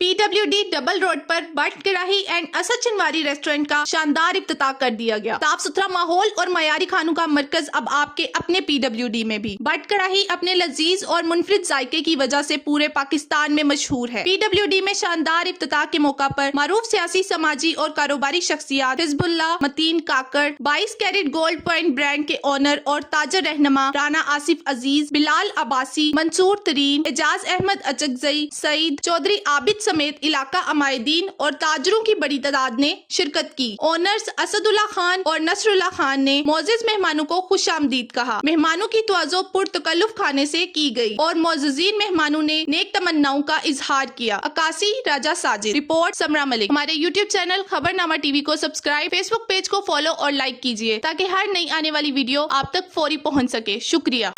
PWD double road पर but कड़ाही and Asad चनवारी restaurant का शानदार इफ्तिताह कर दिया गया। साफ सुथरा माहौल और मयारी खानों का मरकज अब आपके अपने PWD में भी। बट कड़ाही अपने लजीज और मुनफरिद जायके की वजह से पूरे पाकिस्तान में मशहूर है। PWD में शानदार इफ्तिताह के मौका पर मारूफ सियासी, समाजी और कारोबारी शख्सियात हिजबुल्लाह, मतीन काकड़, 22 कैरेट गोल्ड पॉइंट ब्रांड के ऑनर और ताजर रहनुमा राना आसिफ अजीज, बिलाल अब्बासी, मंसूर तरीन, एजाज अहमद अचकजई, सईद चौधरी आबिद समेत इलाका अमायदीन और ताजरों की बड़ी तादाद ने शिरकत की। ओनर्स असदुल्ला खान और नसरुल्ला खान ने मोअज़्ज़िज़ मेहमानों को खुशामदीद कहा। मेहमानों की तवज्जो पुरतकल्लुफ खाने से की गई और मोअज़्ज़िज़ीन मेहमानों ने नेक तमन्नाओं का इजहार किया। अकासी राजा साजिद। रिपोर्ट समरा मलिक। हमारे YouTube चैनल खबरनामा TV को सब्सक्राइब, फेसबुक पेज को फॉलो और लाइक कीजिए ताकि हर नई आने वाली वीडियो आप तक फौरी पहुँच सके। शुक्रिया।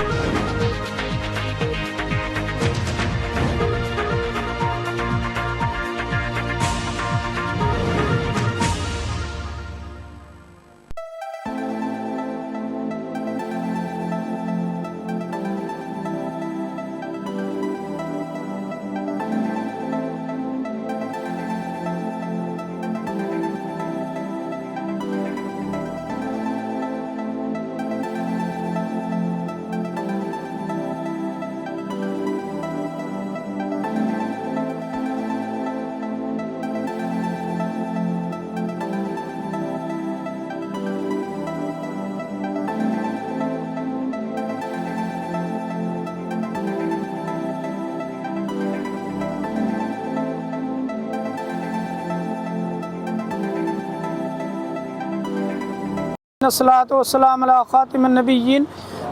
अस्सलातु वस्सलामु अला खातिमिन नबिय्यीन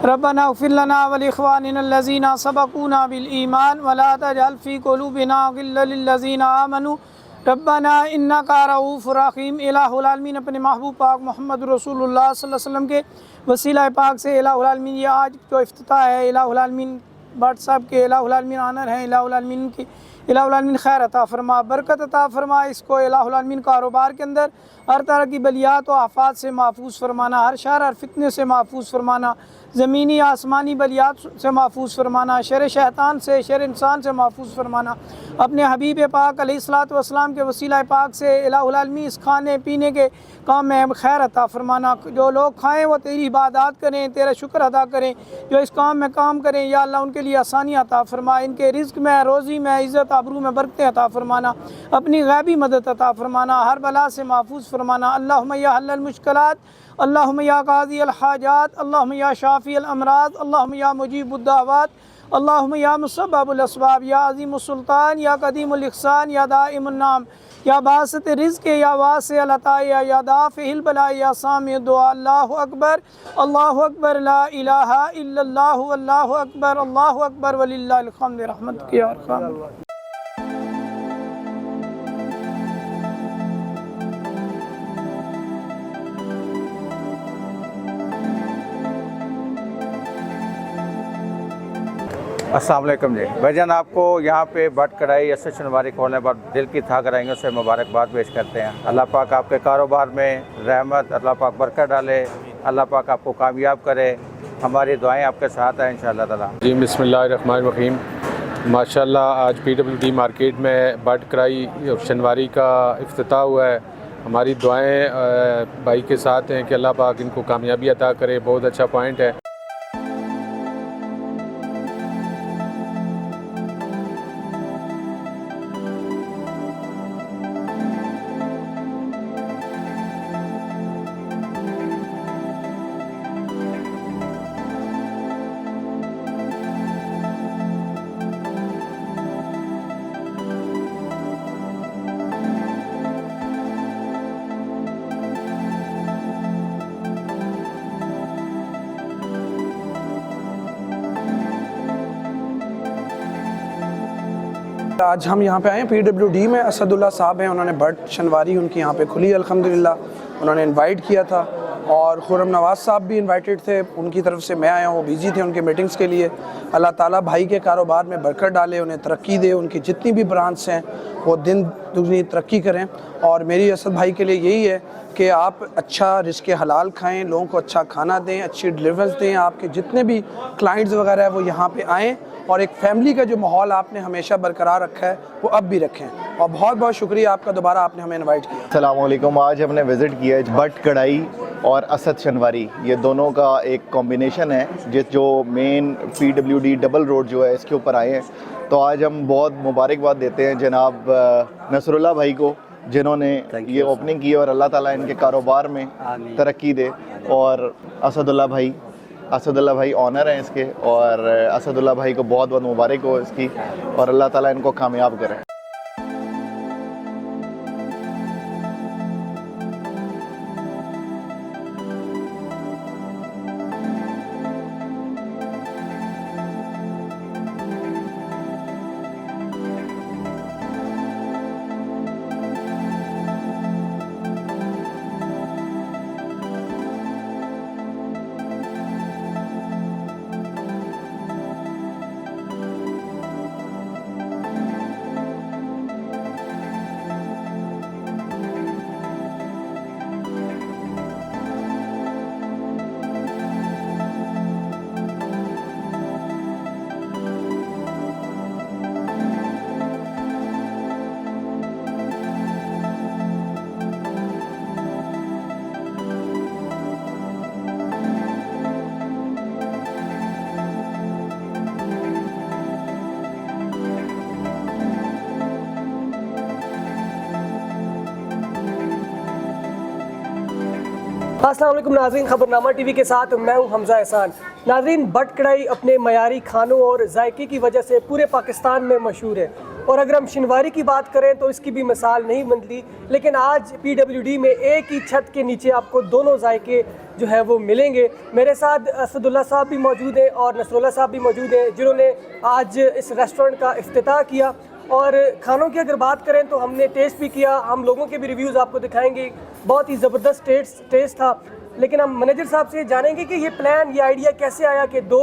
रब्बना इग़फिर लना व लिइख़वानिना अल्लज़ीना सबक़ूना बिल ईमान व ला तजअल फ़ी क़ुलूबिना ग़िल्लन लिल्लज़ीना आमनू रब्बना इन्नका रऊफ़ुर रहीम। इलाहुल आलमीन अपने महबूब पाक मोहम्मद रसूलुल्लाह सल्लल्लाहु अलैहि वसल्लम के वसीला पाक से इलाहुल आलमीन ये आज जो इफ्तिताह है, इलाहुल आलमीन बाट साहब के इलाहुल आलमीन आनर हैं, इलाहुल आलमीन की इलाहुल आलमीन खैर अता फरमा, बरकत अता फरमा। इसको इलाहुल आलमीन कारोबार के अंदर हर तरह की बलियात व आफात से महफूज फरमाना, हर शर हर फितने से महफूज फरमाना, ज़मीनी आसमानी बलियात से महफूज फरमाना, शर शैतान से, शर इंसान से महफूज फरमाना। अपने हबीब पाक अलैहिस्सलातु वस्सलाम के वसीला पाक से इलाहुल आलमीन इस खाने पीने के काम में खैर अता फरमाना। जो लोग खाएँ वो तेरी इबादत करें, तेरा शुक्र अदा करें। जो इस काम में काम करें या अल्लाह उनके लिए आसानी अता फरमा, इनके रिज़्क़ में, रोज़ी में, इज़्ज़त आबरू में बरकतें अता फरमाना, अपनी गैबी मदद अता फरमाना, हर बला से महफूज फरमाना। अल्लाहुम्मा या हल्लल मुश्किलात, अल्लाहुम्मा या काज़ी अल हाजात, अल्लाहुम्मा या शाफ़ी अल अमराज़, अल्लाहुम्मा या मुजीबुद दावात, अल्लाहुम्मा या मुसब्बिबुल अस्बाब, या अज़ीमुस सुल्तान, या क़दीमुल इहसान, या दाइमुन नाम, या बासित रिज़्क़, या वासिअल अता, या दाफ़िल बला, या सामिअ दुआ। अल्लाहु अकबर ला इलाहा इल्लल्लाहु अल्लाहु अकबर वलिल्लाहिल हम्द। रहमत की अरहम। अस्सलाम वालेकुम जी भाईजान, आपको यहाँ पे बट कढ़ाई असद चनवारी खोलने पर दिल की था कराएंगे से मुबारकबाद पेश करते हैं। अल्लाह पाक आपके कारोबार में रहमत, अल्लाह पाक बरकत डाले, अल्लाह पाक आपको कामयाब करे। हमारी दुआएं आपके साथ हैं इंशाअल्लाह ताला। जी बिस्मिल्लाहिर्रहमानिर्रहीम। माशाल्लाह आज PWD मार्केट में बट कढ़ाई और चनवारी का इफ्तिताह हुआ है। हमारी दुआएं भाई के साथ हैं कि अल्लाह पाक इनको कामयाबी अता करे। बहुत अच्छा पॉइंट है। आज हम यहाँ पे आए हैं PWD में। असदुल्ला साहब हैं, उन्होंने बट चनवारी उनकी यहाँ पे खुली अल्हम्दुलिल्लाह। उन्होंने इनवाइट किया था और खुर्रम नवाज़ साहब भी इनवाइटेड थे, उनकी तरफ से मैं आया हूँ। वो बिज़ी थे उनके मीटिंग्स के लिए। अल्लाह ताला भाई के कारोबार में बरकत डाले, उन्हें तरक्की दे, उनकी जितनी भी ब्रांच हैं वो दिन दुगनी तरक्की करें। और मेरी असद भाई के लिए यही है कि आप अच्छा रिज़्क़ हलाल खाएं, लोगों को अच्छा खाना दें, अच्छी डिलीवरेंस दें। आपके जितने भी क्लाइंट्स वगैरह है वो यहाँ पे आएँ और एक फैमिली का जो माहौल आपने हमेशा बरकरार रखा है वो अब भी रखें। और बहुत बहुत शुक्रिया आपका, दोबारा आपने हमें इनवाइट किया। अस्सलाम वालेकुम। आज हमने विज़िट किया है भट्ट कढ़ाई और असद शनवारी, ये दोनों का एक कॉम्बिनेशन है जो मेन PWD डबल रोड जो है इसके ऊपर आए हैं। तो आज हम बहुत मुबारकबाद देते हैं जनाब नसरुल्लाह भाई को, जिन्होंने ये ओपनिंग की और अल्लाह ताला इनके कारोबार में तरक्की दे। और असदुल्लाह भाई ऑनर हैं इसके, और असदुल्लाह भाई को बहुत बहुत मुबारक हो इसकी, और अल्लाह ताला इनको कामयाब करे। अस्सलाम वालेकुम नाज़रीन, खबरनामा टीवी के साथ मैं हूं हमजा एहसान। नाज़रीन, भट्ट कढ़ाई अपने मयारी खानों और जायके की वजह से पूरे पाकिस्तान में मशहूर है, और अगर हम शनवारी की बात करें तो इसकी भी मिसाल नहीं बनती। लेकिन आज PWD में एक ही छत के नीचे आपको दोनों जायके जो है वो मिलेंगे। मेरे साथ असदुल्लाह साहब भी मौजूद हैं और नसरुल्लाह साहब भी मौजूद हैं, जिन्होंने आज इस रेस्टोरेंट का इफ्तिताह किया। और खानों की अगर बात करें तो हमने टेस्ट भी किया, हम लोगों के भी रिव्यूज़ आपको दिखाएंगे। बहुत ही ज़बरदस्त टेस्ट था। लेकिन हम मैनेजर साहब से जानेंगे कि ये प्लान, ये आइडिया कैसे आया कि दो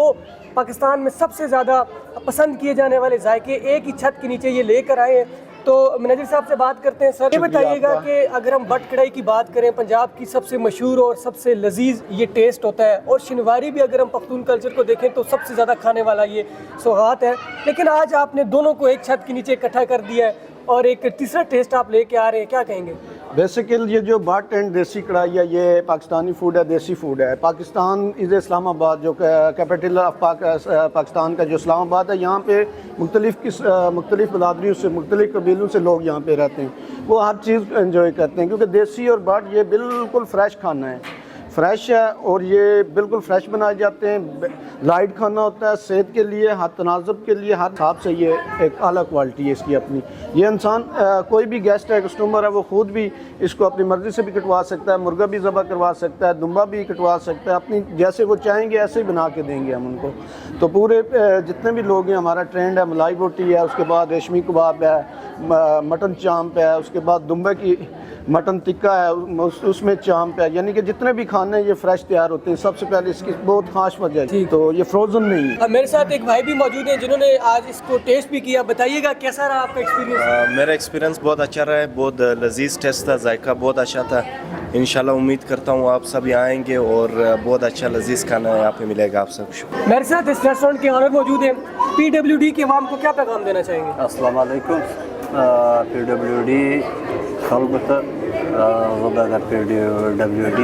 पाकिस्तान में सबसे ज़्यादा पसंद किए जाने वाले जायके एक ही छत के नीचे ये लेकर आए हैं। तो मैनेजर साहब से बात करते हैं। सर, ये बताइएगा कि अगर हम भट्ट कढ़ाई की बात करें, पंजाब की सबसे मशहूर और सबसे लजीज ये टेस्ट होता है, और शनवारी भी अगर हम पख्तून कल्चर को देखें तो सबसे ज़्यादा खाने वाला ये सौगात है। लेकिन आज आपने दोनों को एक छत के नीचे इकट्ठा कर दिया है और एक तीसरा टेस्ट आप लेके आ रहे हैं, क्या कहेंगे? बेसिकली ये जो भट्ट एंड देसी कढ़ाई है, ये पाकिस्तानी फूड है, देसी फूड है। पाकिस्तान इज़ इस्लामाबाद, जो कैपिटल ऑफ पाकिस्तान का जो इस्लामाबाद है, यहाँ पे मुख्तलिफ़ बरादरियों से, मुख्तलिफ़ कबीलों से लोग यहाँ पे रहते हैं। वो हर चीज़ एंजॉय करते हैं, क्योंकि देसी और भट्ट ये बिल्कुल फ्रेश खाना है, फ्रेश है, और ये बिल्कुल फ्रेश बनाए जाते हैं। लाइट खाना होता है, सेहत के लिए, हर तनाज़ुब के लिए, हर हिसाब से ये एक अलग क्वालिटी है इसकी अपनी। ये इंसान कोई भी गेस्ट है, कस्टमर है, वो ख़ुद भी इसको अपनी मर्ज़ी से भी कटवा सकता है, मुर्गा भी ज़बह करवा सकता है, दुम्बा भी कटवा सकता है, अपनी जैसे वो चाहेंगे ऐसे ही बना के देंगे हम उनको। तो पूरे जितने भी लोग हैं, हमारा ट्रेंड है मलाई बोटी है, उसके बाद रेशमी कबाब है, मटन चांप है, उसके बाद दुम्बे की मटन टिक्का है, उसमें चांप है, यानी कि जितने भी खाने ये फ्रेश तैयार होते हैं। सबसे पहले इसकी बहुत खास वजह है, तो ये फ्रोज़न नहीं है। मेरे साथ एक भाई भी मौजूद हैं जिन्होंने आज इसको टेस्ट भी किया। बताइएगा कैसा रहा आपका एक्सपीरियंस? मेरा एक्सपीरियंस बहुत अच्छा रहा है, बहुत लजीज टेस्ट था, जायका बहुत अच्छा था। इंशाल्लाह उम्मीद करता हूँ आप सभी आएंगे और बहुत अच्छा लजीज खाना यहाँ पे मिलेगा आप सबको। मेरे साथ इस रेस्टोरेंट के ऑनर मौजूद हैं। PWD के अवाम को क्या पैगाम देना चाहेंगे? अस्सलाम वालेकुम। PWD खलगत PWD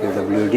PWD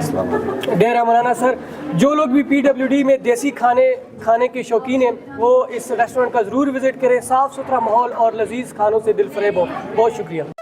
अस्सलाम वालेकुम। डेरा मौलाना सर, जो लोग भी PWD में देसी खाने के शौकीन हैं वो इस रेस्टोरेंट का ज़रूर विज़िट करें। साफ़ सुथरा माहौल और लजीज खानों से दिल फरेब हो। बहुत शुक्रिया।